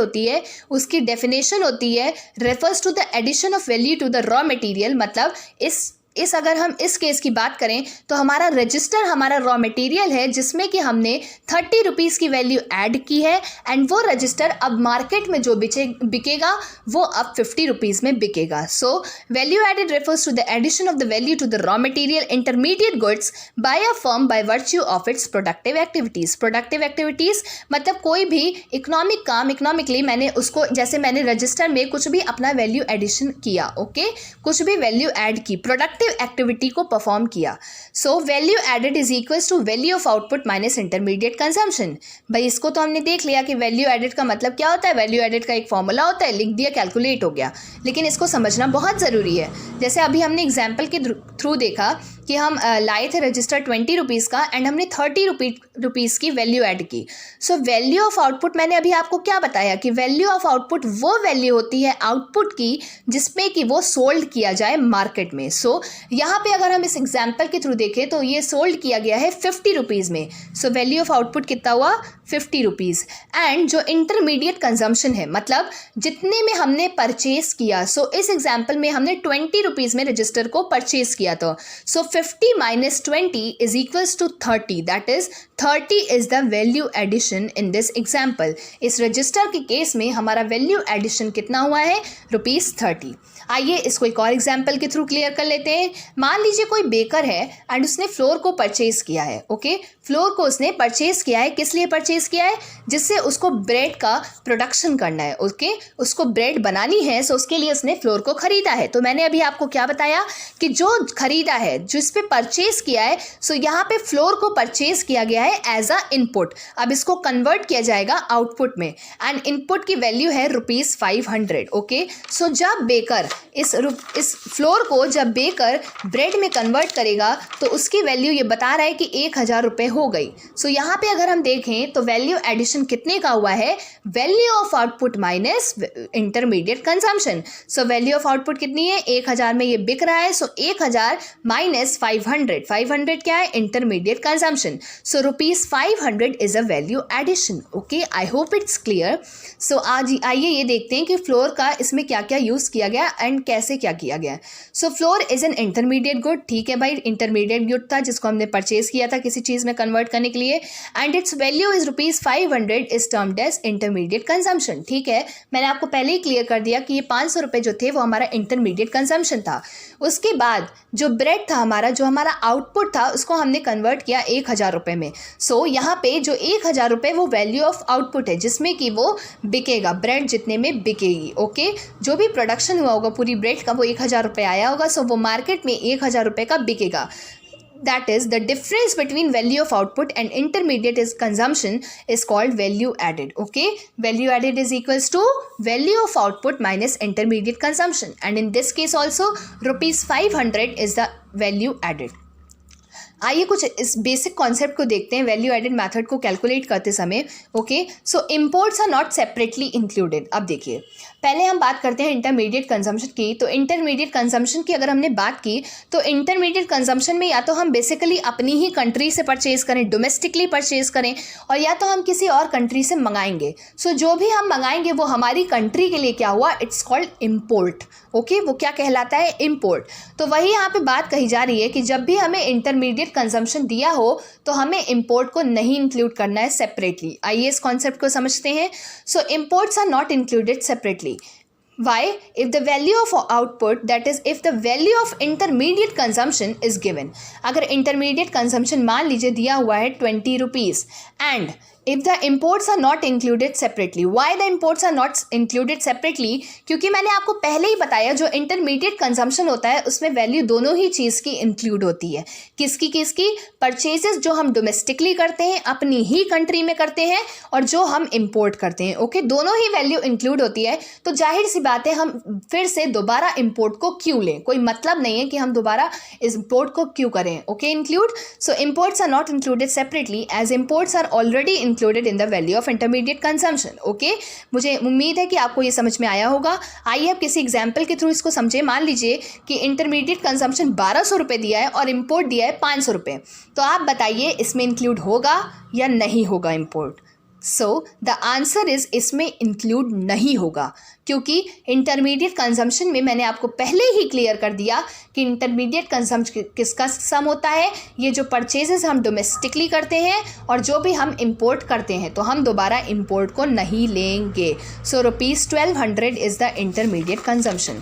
होती है उसकी डेफिनेशन होती है refers to the addition of value to the raw material. मतलब इस अगर हम इस केस की बात करें तो हमारा रजिस्टर हमारा रॉ मटेरियल है जिसमें कि हमने 30 रुपीज़ की वैल्यू ऐड की है एंड वो रजिस्टर अब मार्केट में जो बिकेगा वो अब 50 रुपीज़ में बिकेगा। So value added refers to the addition of the value to the raw material intermediate goods by a firm by virtue of its productive activities. Productive activities मतलब कोई भी इकोनॉमिक काम, इकोनॉमिकली मैंने उसको, जैसे मैंने रजिस्टर में कुछ भी अपना वैल्यू एडिशन किया, ओके, कुछ भी वैल्यू ऐड की, प्रोडक्टिव एक्टिविटी को परफॉर्म किया। So value added is equals to value of output minus intermediate consumption. भाई इसको तो हमने देख लिया कि वैल्यू एडेड का मतलब क्या होता है। वैल्यू एडेड का एक फॉर्मूला होता है, लिख दिया, कैलकुलेट हो गया, लेकिन इसको समझना बहुत ज़रूरी है। जैसे अभी हमने एग्जाम्पल के थ्रू देखा कि हम लाए थे रजिस्टर 20 रुपीज़ का एंड हमने 30 रुपीज़ की वैल्यू ऐड की। सो वैल्यू ऑफ आउटपुट मैंने अभी आपको क्या बताया कि वैल्यू ऑफ आउटपुट वो वैल्यू होती है आउटपुट की जिसमें कि वो सोल्ड किया जाए मार्केट में। सो यहाँ पे अगर हम इस एग्जाम्पल के थ्रू देखें तो ये सोल्ड किया गया है 50 रुपीज़ में। सो वैल्यू ऑफ आउटपुट कितना हुआ, 50 रुपीज़। एंड जो इंटरमीडिएट कंजम्पशन है मतलब जितने में हमने परचेज किया, सो इस एग्जाम्पल में हमने 20 रुपीज़ में रजिस्टर को परचेज किया था। सो 50 minus 20 is equals to 30, that is 30 is the value addition in this example। इस रजिस्टर के केस में हमारा वैल्यू एडिशन कितना हुआ है, ₹30। आइए इसको एक और एग्जाम्पल के थ्रू क्लियर कर लेते हैं। मान लीजिए कोई बेकर है एंड उसने फ्लोर को परचेज किया है, ओके, फ्लोर को उसने परचेज किया है, किस लिए परचेज किया है, जिससे उसको ब्रेड का प्रोडक्शन करना है, ओके, उसको ब्रेड बनानी है, सो उसके लिए उसने फ्लोर को खरीदा है। तो मैंने अभी आपको क्या बताया कि जो खरीदा है, जिस पे परचेज किया है, सो यहाँ पे फ्लोर को परचेज किया गया है एज अ इनपुट। अब इसको कन्वर्ट किया जाएगा आउटपुट में एंड इनपुट की वैल्यू है ₹500, ओके। सो जब बेकर इस फ्लोर को जब बेकर ब्रेड में कन्वर्ट करेगा तो उसकी वैल्यू ये बता रहा है कि 1000 रुपये हो गई। सो यहाँ पे अगर हम देखें तो वैल्यू एडिशन कितने का हुआ है, value of output minus intermediate consumption. So value of output कितनी है, 1000 में ये बिक रहा है, सो 1000 माइनस 500, 500 क्या है, intermediate consumption. So ₹500 is a value addition, okay. I hope it's clear. So आज आइए ये देखते हैं कि फ्लोर का इसमें क्या क्या यूज़ किया गया एंड कैसे क्या किया गया। So floor is an intermediate good, ठीक है भाई, इंटरमीडिएट गुड था जिसको हमने परचेज किया था किसी चीज़ में कन्वर्ट करने के लिए and its value is ₹500 is termed as intermediate consumption, ठीक है। मैंने आपको पहले ही क्लियर कर दिया कि ये 500 रुपये जो थे वो हमारा इंटरमीडिएट कंजम्पशन था। उसके बाद जो ब्रेड था हमारा, जो हमारा आउटपुट था, उसको हमने कन्वर्ट किया 1000 रुपये में। सो यहाँ पे जो 1000 रुपये वो वैल्यू ऑफ आउटपुट है जिसमें कि वो बिकेगा, ब्रेड जितने में बिकेगी, ओके। जो भी प्रोडक्शन हुआ होगा पूरी ब्रेड का वो 1000 रुपये आया होगा, सो वो मार्केट में 1000 रुपये का बिकेगा। That is the difference between value of output and intermediate is consumption is called value added, okay। Value added is equals to value of output minus intermediate consumption and in this case also ₹500 is the value added। आइए कुछ इस basic concept को देखते हैं value added method को calculate करते समय, okay. So imports are not separately included. अब देखिए पहले हम बात करते हैं इंटरमीडिएट कंजम्पशन की। तो इंटरमीडिएट कंजम्पशन की अगर हमने बात की तो इंटरमीडिएट कंजम्पशन में या तो हम बेसिकली अपनी ही कंट्री से परचेज करें, डोमेस्टिकली परचेज करें, और या तो हम किसी और कंट्री से मंगाएंगे। सो जो भी हम मंगाएंगे वो हमारी कंट्री के लिए क्या हुआ, इट्स कॉल्ड इम्पोर्ट, ओके। वो क्या कहलाता है, इम्पोर्ट। तो वही यहाँ पे बात कही जा रही है कि जब भी हमें इंटरमीडिएट कंजम्पशन दिया हो तो हमें इंपोर्ट को नहीं इंक्लूड करना है सेपरेटली। आइए इस कॉन्सेप्ट को समझते हैं। So imports are not included separately. Why? If the value of output, that is if the value of intermediate consumption is given, अगर intermediate consumption मान लीजिए दिया हुआ है 20 rupees and if the imports are not included separately, why the imports are not included separately? क्योंकि मैंने आपको पहले ही बताया जो इंटरमीडिएट कंजम्पशन होता है उसमें वैल्यू दोनों ही चीज़ की इंक्लूड होती है। किसकी किसकी, परचेजेस जो हम डोमेस्टिकली करते हैं अपनी ही कंट्री में करते हैं और जो हम इंपोर्ट करते हैं, ओके, दोनों ही वैल्यू इंक्लूड होती है। तो जाहिर सी बात है हम फिर से दोबारा इंपोर्ट को क्यों लें, कोई मतलब नहीं है कि हम दोबारा इस इंपोर्ट को क्यों करें, okay. Include, so imports are not included separately as imports are already included in the value of intermediate consumption, okay. मुझे उम्मीद है कि आपको ये समझ में आया होगा। आइए अब किसी एग्जाम्पल के थ्रू इसको समझें। मान लीजिए कि इंटरमीडिएट कंजम्पशन 1200 रुपये दिया है और इंपोर्ट दिया है 500 रुपये। तो आप बताइए इसमें इंक्लूड होगा या नहीं होगा import. So the answer is इसमें इंक्लूड नहीं होगा, क्योंकि इंटरमीडिएट कंजम्पशन में मैंने आपको पहले ही क्लियर कर दिया कि इंटरमीडिएट कंजम्पशन किसका सम होता है, ये जो परचेजेस हम डोमेस्टिकली करते हैं और जो भी हम इंपोर्ट करते हैं, तो हम दोबारा इंपोर्ट को नहीं लेंगे। सो ₹1200 is the intermediate consumption.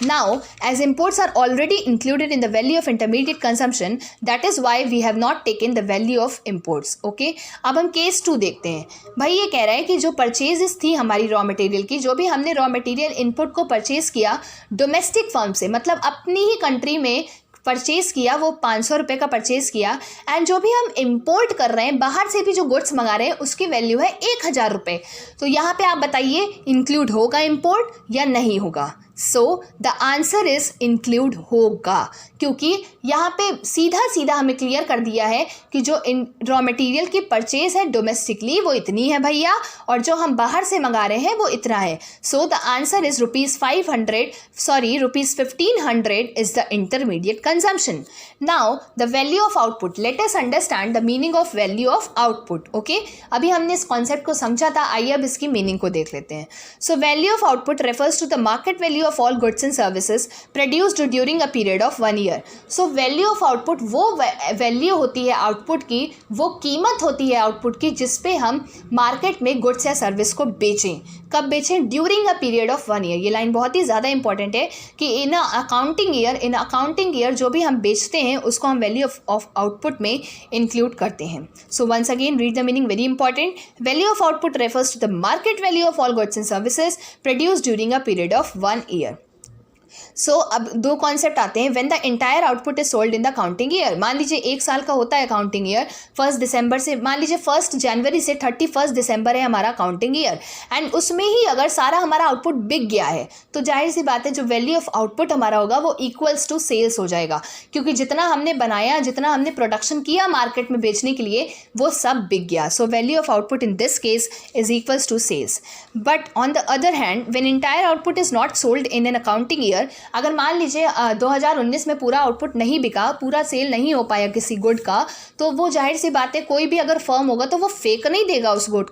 Now, as imports are already included in the value of intermediate consumption, that is why we have not taken the value of imports. Okay? अब हम केस 2 देखते हैं। भाई ये कह रहा है कि जो परचेजेस थी हमारी रॉ मटेरियल की, जो भी हमने रॉ मटेरियल इनपुट को परचेज किया डोमेस्टिक फर्म से, मतलब अपनी ही कंट्री में परचेज किया, वो 500 रुपये का परचेज किया, एंड जो भी हम इंपोर्ट कर रहे हैं, बाहर से भी जो गुड्स मंगा रहे हैं, उसकी वैल्यू है 1000 रुपये। तो यहाँ पे आप बताइए इंक्लूड होगा इंपोर्ट या नहीं होगा? So the answer is include होगा, क्योंकि यहाँ पे सीधा सीधा हमें क्लियर कर दिया है कि जो रॉ मटेरियल की परचेज है डोमेस्टिकली वो इतनी है भैया, और जो हम बाहर से मंगा रहे हैं वो इतना है। So the answer is ₹1500 is the intermediate consumption. Now the value of output, let us understand the meaning of value of output. Okay, अभी हमने इस कॉन्सेप्ट को समझा था, आइए अब इसकी मीनिंग को देख लेते हैं। So value of output refers to the market value of all goods and services produced during a period of 1 year. So value of output वो वैल्यू होती है आउटपुट की, वो कीमत होती है आउटपुट की जिस पे हम मार्केट में गुड्स या सर्विस को बेचें। कब बेचें? During a period of 1 year. ये लाइन बहुत ही ज़्यादा इंपॉर्टेंट है कि इन अकाउंटिंग ईयर जो भी हम बेचते हैं उसको हम वैल्यू ऑफ आउटपुट में इंक्लूड करते हैं। So once again read the meaning, very important. Value of output refers to the market value of all goods and services produced during a period of 1 year. So अब दो concept आते हैं। When the entire output is sold in the accounting year, मान लीजिए 1 साल का होता है अकाउंटिंग ईयर, 1 दिसंबर से, मान लीजिए 1 जनवरी से 31 दिसंबर है हमारा अकाउंटिंग ईयर, एंड उसमें ही अगर सारा हमारा आउटपुट बिक गया है, तो जाहिर सी बात है जो वैल्यू ऑफ आउटपुट हमारा होगा वो इक्वल्स टू सेल्स हो जाएगा, क्योंकि जितना हमने बनाया, जितना हमने प्रोडक्शन किया मार्केट में बेचने के लिए, वो सब बिक गया। So value of output in this case is equals to sales. But on the other hand, when entire output is not sold in an accounting year, अगर मान लीजिए 2019 में पूरा आउटपुट नहीं बिका, पूरा सेल नहीं हो पाया किसी गुड का, तो वो जाहिर सी बात है कोई भी अगर फर्म होगा तो वो फेक नहीं देगा उस गुड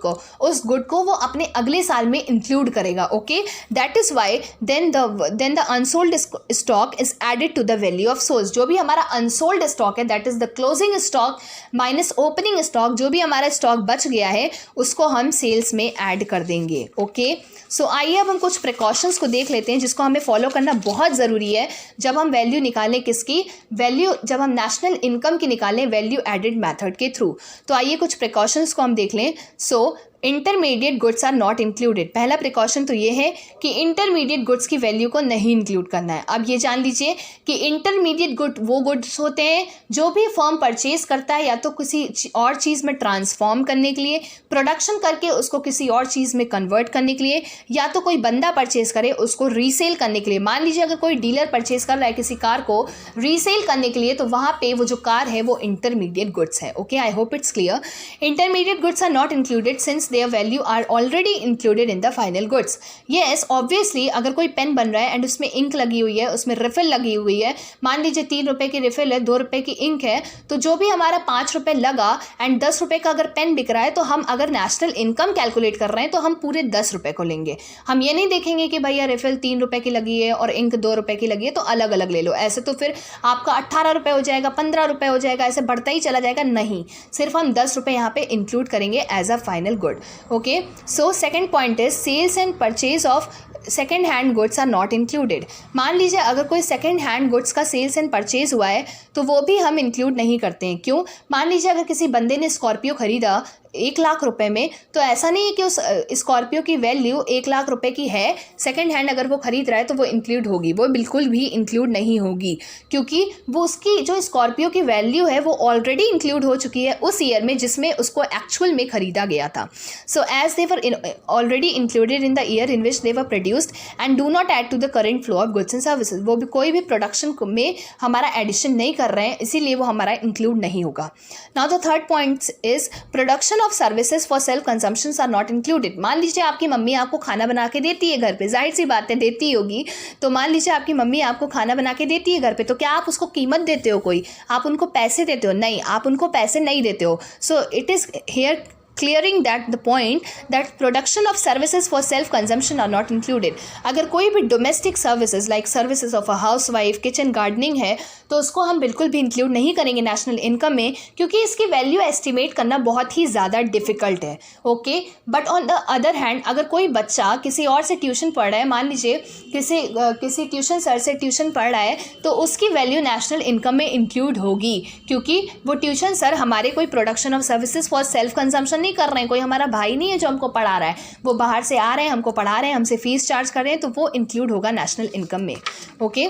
को वो अपने अगले साल में इंक्लूड करेगा। Okay, that is why then the unsold stock is added to the value of sales. जो भी हमारा अनसोल्ड स्टॉक है, that is the closing stock minus opening stock, जो भी हमारा स्टॉक बच गया है उसको हम सेल्स में ऐड कर देंगे। ओके, सो आइए अब हम कुछ प्रिकॉशंस को देख लेते हैं जिसको हमें फॉलो करना बहुत ज़रूरी है जब हम वैल्यू निकालें, किसकी वैल्यू, जब हम नेशनल इनकम की निकालें वैल्यू एडेड मेथड के थ्रू। तो आइए कुछ प्रिकॉशंस को हम देख लें। So intermediate goods are not included. पहला प्रिकॉशन तो ये है कि इंटरमीडिएट गुड्स की वैल्यू को नहीं इंक्लूड करना है। अब ये जान लीजिए कि इंटरमीडिएट गुड वो गुड्स होते हैं जो भी फर्म परचेज करता है या तो किसी और चीज़ में ट्रांसफॉर्म करने के लिए, प्रोडक्शन करके उसको किसी और चीज़ में कन्वर्ट करने के लिए, या तो कोई बंदा परचेज करे उसको रीसेल करने के लिए। मान लीजिए अगर कोई डीलर परचेज कर रहा है किसी कार को रीसेल करने के लिए, तो वहाँ पे वो जो कार है वो इंटरमीडिएट गुड्स है। Okay, I hope it's clear. Intermediate goods are not included since their value are already included in the final goods. Yes, obviously अगर कोई पेन बन रहा है एंड उसमें इंक लगी हुई है, उसमें रिफिल लगी हुई है, मान लीजिए 3 रुपये की रिफिल है, 2 रुपये की इंक है, तो जो भी हमारा 5 रुपये लगा एंड 10 रुपये का अगर पेन बिक रहा है, तो हम अगर नेशनल इनकम कैलकुलेट कर रहे हैं तो हम पूरे 10 रुपये को लेंगे। हम ये नहीं देखेंगे कि भैया रिफिल 3 रुपये की लगी है और इंक 2 रुपये की लगी है तो अलग अलग ले लो। ऐसे तो फिर आपका 18 रुपये हो जाएगा, 15 रुपये हो जाएगा, ऐसे बढ़ता ही चला जाएगा। नहीं, सिर्फ हम 10 रुपये यहाँ पे इंक्लूड करेंगे as a final good. Okay, so second point is sales and purchase of second hand goods are not included. मान लीजिए अगर कोई सेकेंड हैंड गुड्स का सेल्स एंड परचेज हुआ है तो वो भी हम इंक्लूड नहीं करते हैं। क्यों? मान लीजिए अगर किसी बंदे ने स्कॉर्पियो खरीदा 1 लाख रुपए में, तो ऐसा नहीं है कि उस स्कॉर्पियो की वैल्यू 1 लाख रुपए की है, सेकेंड हैंड अगर वो खरीद रहा है तो वो इंक्लूड होगी, वो बिल्कुल भी इंक्लूड नहीं होगी, क्योंकि वो उसकी जो स्कॉर्पियो की वैल्यू है वो ऑलरेडी इंक्लूड हो चुकी है उस ईयर में जिसमें उसको एक्चुअल में खरीदा गया था। So as they were already included in the year in which they were produced and do not add to the current flow of goods and services, वो भी कोई भी प्रोडक्शन में हमारा एडिशन नहीं कर रहे हैं, इसीलिए वो हमारा इंक्लूड नहीं होगा। Now the third point is production of services for self consumption are not included. मान लीजिए आपकी मम्मी आपको खाना बना के देती है घर पे, जाहिर सी बात है देती होगी, तो मान लीजिए आपकी मम्मी आपको खाना बना के देती है घर पे, तो क्या आप उसको कीमत देते हो? कोई आप उनको पैसे देते हो? नहीं, आप उनको पैसे नहीं देते हो। So it is here clearing that the point that production of services for self consumption are not included. अगर कोई भी domestic services like services of a housewife, kitchen gardening है, तो उसको हम बिल्कुल भी इंक्लूड नहीं करेंगे नेशनल इनकम में, क्योंकि इसकी वैल्यू एस्टिमेट करना बहुत ही ज़्यादा डिफिकल्ट है. Okay, but on the other hand अगर कोई बच्चा किसी और से ट्यूशन पढ़ रहा है, मान लीजिए किसी ट्यूशन सर से ट्यूशन पढ़ रहा है, तो उसकी वैल्यू नेशनल इनकम में इंक्लूड होगी, क्योंकि वो ट्यूशन सर हमारे कोई production of services for self consumption नहीं कर रहे हैं. कोई हमारा भाई नहीं है जो हमको पढ़ा रहा है, वो बाहर से आ रहे हैं, हमको पढ़ा रहे हैं, हमसे फीस चार्ज कर रहे हैं, तो वो इंक्लूड होगा नेशनल इनकम में. ओके,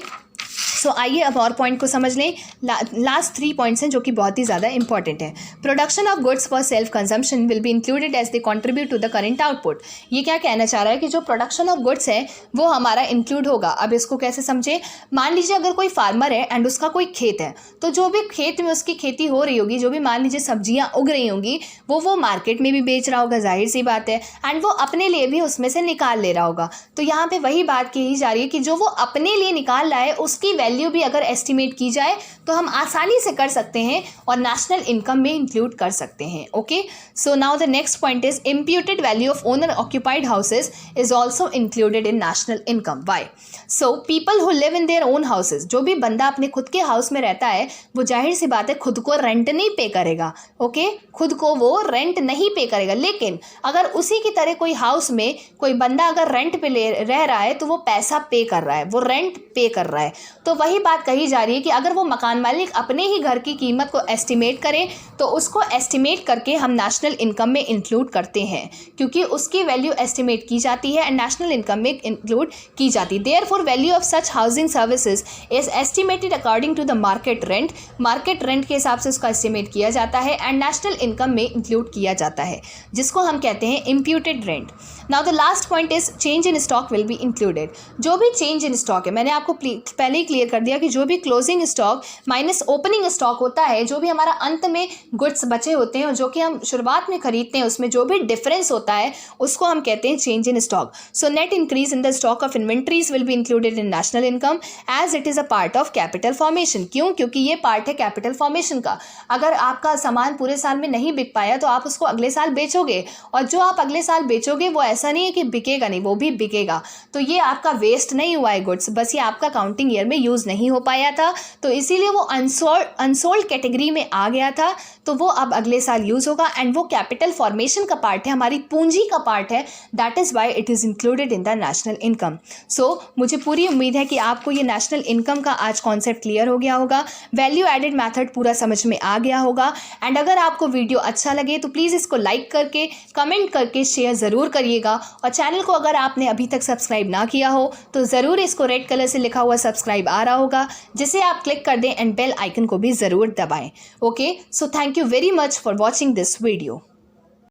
सो आइए अब और पॉइंट को समझ लें. लास्ट 3 पॉइंट्स हैं जो कि बहुत ही ज़्यादा इंपॉर्टेंट है. Production of goods for self consumption will be included as they contribute to the current output. ये क्या कहना चाह रहा है कि जो प्रोडक्शन ऑफ गुड्स है वो हमारा इंक्लूड होगा. अब इसको कैसे समझे? मान लीजिए अगर कोई फार्मर है एंड उसका कोई खेत है, तो जो भी खेत में उसकी खेती हो रही होगी, जो भी मान लीजिए सब्जियाँ उग रही होंगी, वो मार्केट में भी बेच रहा होगा, जाहिर सी बात है, एंड वो अपने लिए भी उसमें से निकाल ले रहा होगा. तो यहाँ पे वही बात कही जा रही है कि जो वो अपने लिए निकाल रहा है उसकी वैल्यू भी अगर एस्टिमेट की जाए तो हम आसानी से कर सकते हैं और नेशनल इनकम में इंक्लूड कर सकते हैं. Okay, so now the next point is imputed value of owner occupied houses is also included in national income. Why? So people who live in their own houses, जो भी बंदा अपने खुद के हाउस में रहता है, वो जाहिर सी बात है खुद को रेंट नहीं पे करेगा. ओके, खुद को वो रेंट नहीं पे करेगा. लेकिन अगर उसी की तरह कोई हाउस में कोई बंदा अगर रेंट पे रह रहा है, तो वो पैसा पे कर रहा है, वो रेंट पे कर रहा है. तो वही बात कही जा रही है कि अगर वो मकान मालिक अपने ही घर की कीमत को एस्टिमेट करें, तो उसको एस्टिमेट करके हम नेशनल इनकम में इंक्लूड करते हैं, क्योंकि उसकी वैल्यू एस्टिमेट की जाती है एंड नेशनल इनकम में इंक्लूड की जाती है. Therefore value of such housing services is estimated according to the market rent. Market rent के हिसाब से उसका एस्टिमेट किया जाता है एंड नेशनल इनकम में इंक्लूड किया जाता है, जिसको हम कहते हैं imputed rent. Now the last point is change in stock will be included. जो भी चेंज इन स्टॉक है, मैंने आपको पहले ही क्लियर कर दिया कि जो भी closing stock minus opening stock होता है, जो भी हमारा अंत में गुड्स बचे होते हैं और जो कि हम शुरुआत में खरीदते हैं, उसमें जो भी डिफरेंस होता है उसको हम कहते हैं change in stock. So net increase in the stock of inventories will be included in national income as it is a part of capital formation. क्यों? क्योंकि ये पार्ट है कैपिटल फॉर्मेशन का. अगर आपका सामान पूरे साल में नहीं बिक पाया तो आप उसको अगले साल बेचोगे, और जो आप अगले साल बेचोगे वो ऐसा नहीं है कि बिकेगा नहीं, वो भी बिकेगा. तो ये आपका वेस्ट नहीं हुआ है गुड्स, बस ये आपका काउंटिंग ईयर में यूज़ नहीं हो पाया था, तो इसीलिए वो अनसोल्ड कैटेगरी में आ गया था, तो वो अब अगले साल यूज़ होगा एंड वो कैपिटल फॉर्मेशन का पार्ट है, हमारी पूंजी का पार्ट है. That is why it is included in the national income. So मुझे पूरी उम्मीद है कि आपको ये नेशनल इनकम का आज कॉन्सेप्ट क्लियर हो गया होगा, वैल्यू एडेड मैथड पूरा समझ में आ गया होगा. एंड अगर आपको वीडियो अच्छा लगे तो प्लीज़ इसको लाइक करके, कमेंट करके शेयर ज़रूर करिएगा, और चैनल को अगर आपने अभी तक सब्सक्राइब ना किया हो तो ज़रूर इसको रेड कलर से लिखा हुआ सब्सक्राइब आ रहा होगा, जिसे आप क्लिक कर दें एंड बेल आइकन को भी ज़रूर दबाएं. Okay, so thank you very much for watching this video.